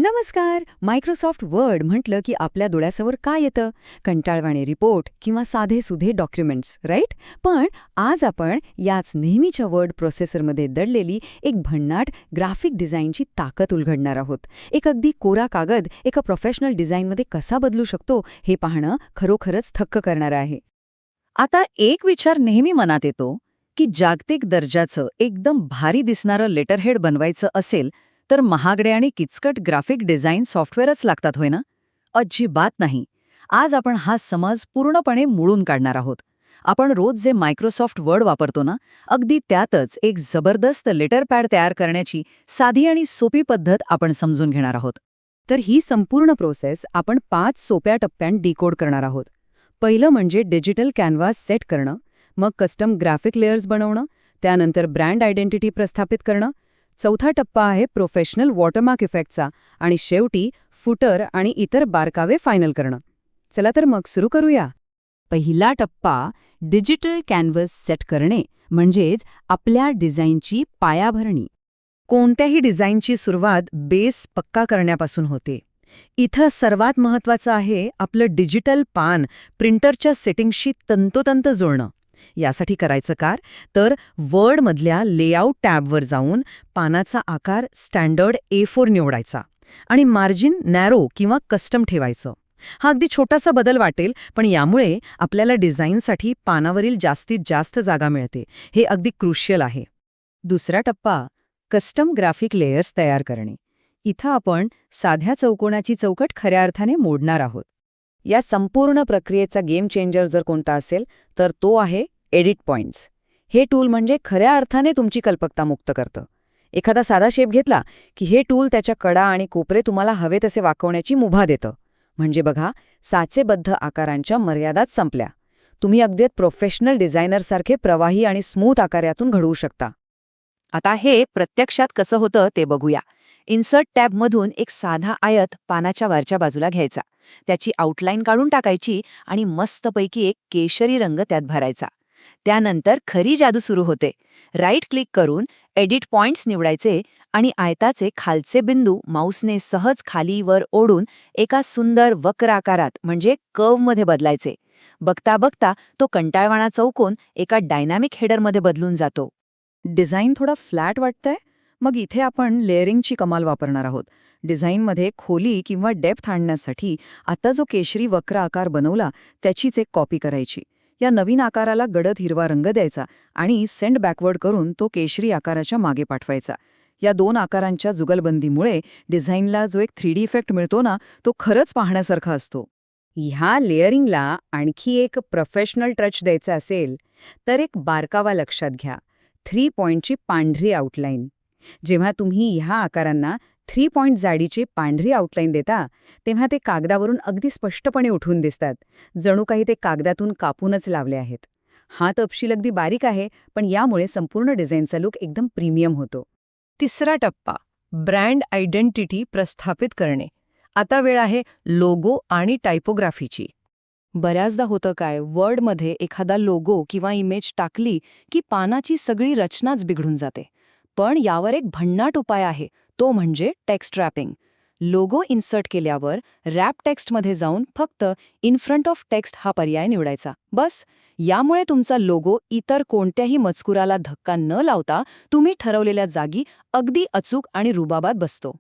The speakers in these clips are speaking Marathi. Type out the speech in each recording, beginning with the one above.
नमस्कार. मायक्रोसॉफ्ट वर्ड म्हटलं की आपल्या डोळ्यासमोर काय येतं? कंटाळवाणे रिपोर्ट किंवा साधेसुधे डॉक्युमेंट्स, राईट? पण आज आपण याच नेहमीच्या वर्ड प्रोसेसरमध्ये दडलेली एक भन्नाट ग्राफिक डिझाईनची ताकद उलगडणार आहोत. एक अगदी कोरा कागद एका प्रोफेशनल डिझाईनमध्ये कसा बदलू शकतो हे पाहणं खरोखरच थक्क करणारं आहे. आता एक विचार नेहमी मनात येतो की जागतिक दर्जाचं एकदम भारी दिसणारं लेटरहेड बनवायचं असेल तर महागडे आणि किचकट ग्राफिक डिझाईन सॉफ्टवेअरच लागतात, होय ना? अजिबात नाही. आज आपण हा समज पूर्णपणे मोडून काढणार आहोत. आपण रोज जे मायक्रोसॉफ्ट वर्ड वापरतो ना, अगदी त्यातच एक जबरदस्त लेटर पॅड तयार करण्याची साधी आणि सोपी पद्धत आपण समजून घेणार आहोत. तर ही संपूर्ण प्रोसेस आपण 5 सोप्या टप्प्यांत डिकोड करणार आहोत. पहिलं म्हणजे डिजिटल कॅनव्हास सेट करणं, मग कस्टम ग्राफिक लेयर्स बनवणं, त्यानंतर ब्रँड आयडेंटिटी प्रस्थापित करणं. चौथा टप्पा आहे प्रोफेशनल वॉटरमार्क इफेक्टचा आणि शेवटी फुटर आणि इतर बारकावे फायनल करणं. चला तर मग सुरू करूया. पहिला टप्पा डिजिटल कॅनव्हास सेट करणे म्हणजेच आपल्या डिझाईनची पायाभरणी. कोणत्याही डिझाईनची सुरुवात बेस पक्का करण्यापासून होते. इथं सर्वात महत्त्वाचं आहे आपलं डिजिटल पान प्रिंटरच्या सेटिंगशी तंतोतंत जोडणं. यासाठी करायचं काय तर वर्डमधल्या लेआउट टॅबवर जाऊन पानाचा आकार स्टँडर्ड A4 निवडायचा आणि मार्जिन नॅरो किंवा कस्टम ठेवायचं. हा अगदी छोटासा बदल वाटेल, पण यामुळे आपल्याला डिझाईनसाठी पानावरील जास्तीत जास्त जागा मिळते. हे अगदी क्रुशियल आहे. दुसरा टप्पा कस्टम ग्राफिक लेयर्स तयार करणे. इथं आपण साध्या चौकोनाची चौकट खऱ्या अर्थाने मोडणार आहोत. या संपूर्ण प्रक्रियेचा गेम चेंजर जर कोणता असेल तर तो आहे एडिट पॉइंट्स. हे टूल म्हणजे खऱ्या अर्थाने तुमची कल्पकता मुक्त करतं. एखादा साधा शेप घेतला की हे टूल त्याच्या कडा आणि कोपरे तुम्हाला हवे तसे वाकवण्याची मुभा देतं. म्हणजे बघा, साचेबद्ध आकारांच्या मर्यादाच संपल्या. तुम्ही अगदी प्रोफेशनल डिझायनरसारखे प्रवाही आणि स्मूथ आकार यातून घडवू शकता. आता हे प्रत्यक्षात कसं होतं ते बघूया. इन्सर्ट टॅबमधून एक साधा आयत पानाच्या वरच्या बाजूला घ्यायचा, त्याची आउटलाईन काढून टाकायची आणि मस्तपैकी एक केशरी रंग त्यात भरायचा. त्यानंतर खरी जादू सुरू होते. राईट क्लिक करून एडिट पॉइंट्स निवडायचे आणि आयताचे खालचे बिंदू माऊसने सहज खाली वर ओढून एका सुंदर वक्र आकारात म्हणजे कर्व्हमध्ये बदलायचे. बघता बघता तो कंटाळवाणा चौकोन एका डायनॅमिक हेडरमध्ये बदलून जातो. डिझाईन थोडा फ्लॅट वाटतंय? मग इथे आपण लेअरिंगची कमाल वापरणार आहोत. डिझाईनमध्ये खोली किंवा डेप्थ आणण्यासाठी आता जो केशरी वक्र आकार बनवला त्याचीच एक कॉपी करायची. या नवीन आकाराला गडद हिरवा रंग द्यायचा आणि सेंड बॅकवर्ड करून तो केशरी आकाराच्या मागे पाठवायचा. या दोन आकारांच्या जुगलबंदीमुळे डिझाईनला जो एक 3D इफेक्ट मिळतो ना, तो खरंच पाहण्यासारखा असतो. ह्या लेअरिंगला आणखी एक प्रोफेशनल टच द्यायचा असेल तर एक बारकावा लक्षात घ्या. 3 पॉइंटची पांढरी आउटलाईन. जेव्हा तुम्ही ह्या आकारांना 3 पॉइंट जाडीची पांढरी आउटलाईन देता तेव्हा ते कागदावरून अगदी स्पष्टपणे उठून दिसतात, जणू काही ते कागदातून कापूनच लावले आहेत. हा तपशील अगदी बारीक आहे, पण यामुळे संपूर्ण डिझाईनचा लुक एकदम प्रीमियम होतो. तिसरा टप्पा ब्रँड आयडेंटिटी प्रस्थापित करणे. आता वेळ आहे लोगो आणि टायपोग्राफीची. बऱ्याचदा होतं काय, वर्डमध्ये एखादा लोगो किंवा इमेज टाकली की पानाची सगळी रचनाच बिघडून जाते. पण यावर एक भन्नाट उपाय आहे, तो म्हणजे टेक्स्ट रॅपिंग. लोगो इन्सर्ट केल्यावर रॅप टेक्स्टमध्ये जाऊन फक्त इन फ्रंट ऑफ टेक्स्ट हा पर्याय निवडायचा. बस. यामुळे तुमचा लोगो इतर कोणत्याही मजकुराला धक्का न लावता तुम्ही ठरवलेल्या जागी अगदी अचूक आणि रुबाबात बसतो.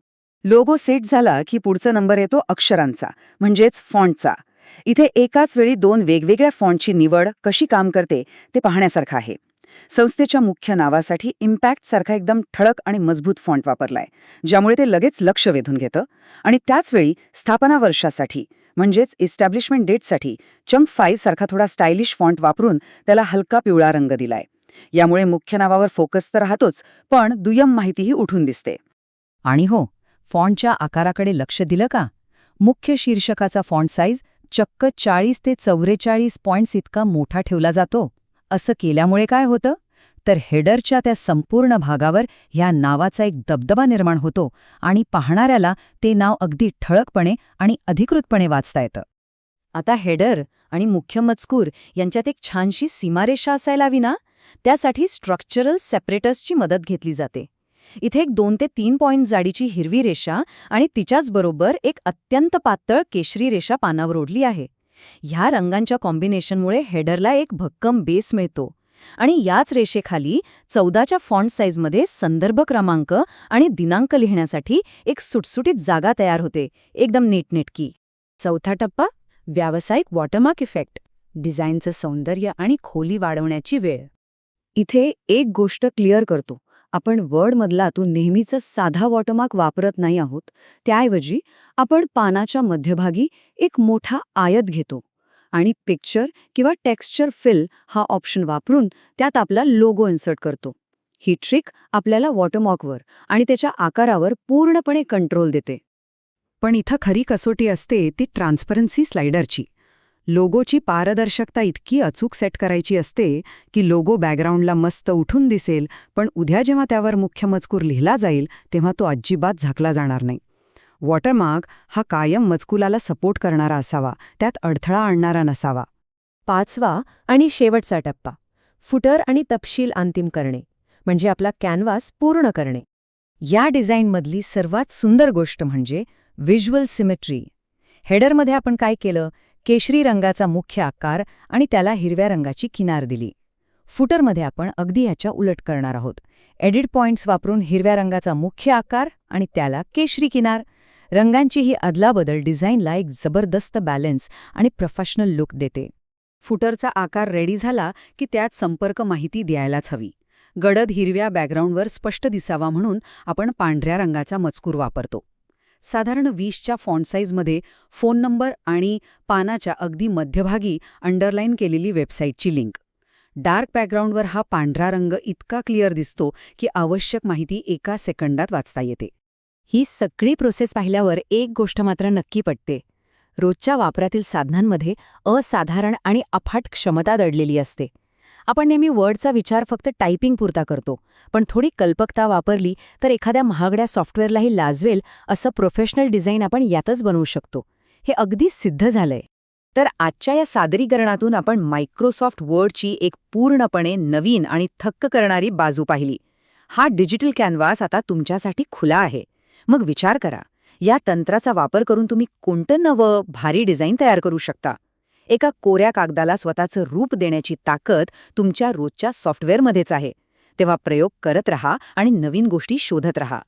लोगो सेट झाला की पुढचा नंबर येतो अक्षरांचा, म्हणजेच फॉन्टचा. इथे एकाच वेळी 2 वेगवेगळ्या फॉन्टची निवड कशी काम करते ते पाहण्यासारखं आहे. संस्थेच्या मुख्य नावासाठी इम्पॅक्ट सारखा एकदम ठळक आणि मजबूत फॉन्ट वापरलाय, ज्यामुळे ते लगेच लक्ष वेधून घेतं. आणि त्याचवेळी स्थापना वर्षासाठी म्हणजेच इस्टॅब्लिशमेंट डेटसाठी चंक 5 सारखा थोडा स्टायलिश फॉन्ट वापरून त्याला हलका पिवळा रंग दिलाय. यामुळे मुख्य नावावर फोकस तर राहतोच, पण दुय्यम माहितीही उठून दिसते. आणि हो, फॉन्टच्या आकाराकडे लक्ष दिलं का? मुख्य शीर्षकाचा फॉन्ट साईज चक्क 40 ते 44 पॉइंट्स इतका मोठा ठेवला जातो. असं केल्यामुळे काय होतं तर हेडरच्या त्या संपूर्ण भागावर ह्या नावाचा एक दबदबा निर्माण होतो आणि पाहणाऱ्याला ते नाव अगदी ठळकपणे आणि अधिकृतपणे वाचता येतं. आता हेडर आणि मुख्य मजकूर यांच्यात एक छानशी सीमारेषा असायला हवी ना, त्यासाठी स्ट्रक्चरल सेपरेटर्सची मदत घेतली जाते. इथे एक 2 ते 3 पॉइंट जाडीची हिरवी रेषा आणि तिच्याच बरोबर एक अत्यंत पातळ केशरी रेषा पानावर ओढली आहे. ह्या रंगांच्या कॉम्बिनेशनमुळे हेडरला एक भक्कम बेस मिळतो. आणि याच रेषेखाली 14च्या फॉन्ट साईजमध्ये संदर्भ क्रमांक आणि दिनांक लिहिण्यासाठी एक सुटसुटीत जागा तयार होते, एकदम नीटनेटकी. चौथा टप्पा, व्यावसायिक वॉटरमार्क इफेक्ट, डिझाईनचं सौंदर्य आणि खोली वाढवण्याची वेळ. इथे एक गोष्ट क्लिअर करतो, आपण वर्डमधला तो नेहमीचा साधा वॉटरमार्क वापरत नाही आहोत. त्याऐवजी आपण पानाच्या मध्यभागी एक मोठा आयत घेतो आणि पिक्चर किंवा टेक्स्चर फिल हा ऑप्शन वापरून त्यात आपला लोगो इन्सर्ट करतो. ही ट्रिक आपल्याला वॉटरमार्कवर आणि त्याच्या आकारावर पूर्णपणे कंट्रोल देते. पण इथं खरी कसोटी असते ती ट्रान्सपरन्सी स्लायडरची. लोगोची पारदर्शकता इतकी अचूक सेट करायची असते की लोगो बॅकग्राऊंडला मस्त उठून दिसेल, पण उद्या जेव्हा त्यावर मुख्य मजकूर लिहिला जाईल तेव्हा तो अजिबात झाकला जाणार नाही. वॉटरमार्क हा कायम मजकुलाला सपोर्ट करणारा असावा, त्यात अडथळा आणणारा नसावा. 5वा आणि शेवटचा टप्पा, फुटर आणि तपशील अंतिम करणे, म्हणजे आपला कॅनव्हास पूर्ण करणे. या डिझाईनमधली सर्वात सुंदर गोष्ट म्हणजे व्हिज्युअल सिमेट्री. हेडरमध्ये आपण काय केलं, केशरी रंगाचा मुख्य आकार आणि त्याला हिरव्या रंगाची किनार दिली. फुटरमध्ये आपण अगदी ह्याच्या उलट करणार आहोत. एडिट पॉइंट्स वापरून हिरव्या रंगाचा मुख्य आकार आणि त्याला केशरी किनार. रंगांची ही अदलाबदल डिझाईनला एक जबरदस्त बॅलन्स आणि प्रोफेशनल लुक देते. फुटरचा आकार रेडी झाला की त्यात संपर्क माहिती द्यायलाच हवी. गडद हिरव्या बॅकग्राऊंडवर स्पष्ट दिसावा म्हणून आपण पांढऱ्या रंगाचा मजकूर वापरतो. साधारण 20च्या फॉन्ट साईजमध्ये फोन नंबर आणि पानाच्या अगदी मध्यभागी अंडरलाईन केलेली वेबसाईटची लिंक. डार्क बॅकग्राऊंडवर हा पांढरा रंग इतका क्लिअर दिसतो की आवश्यक माहिती एका सेकंदात वाचता येते. ही सगळी प्रोसेस पाहिल्यावर एक गोष्ट मात्र नक्की पटते, रोजच्या वापरातील साधनांमध्ये असाधारण आणि अफाट क्षमता दडलेली असते. आपण नेहमी वर्डचा विचार फक्त टायपिंग पुरता करतो, पण थोडी कल्पकता वापरली तर एखाद्या महागड्या सॉफ्टवेअरलाही लाजवेल असं प्रोफेशनल डिझाईन आपण यातच बनवू शकतो. हे अगदी सिद्ध झालंय. तर आजच्या या सादरीकरणातून आपण मायक्रोसॉफ्ट वर्डची एक पूर्णपणे नवीन आणि थक्क करणारी बाजू पाहिली. हा डिजिटल कॅनव्हास आता तुमच्यासाठी खुला आहे. मग विचार करा, या तंत्राचा वापर करून तुम्ही कोणतं नवं भारी डिझाईन तयार करू शकता. एका कोऱ्या कागदाला स्वतःचं रूप देण्याची ताकद तुमच्या रोजच्या सॉफ्टवेअरमध्येच आहे. तेव्हा प्रयोग करत रहा आणि नवीन गोष्टी शोधत रहा.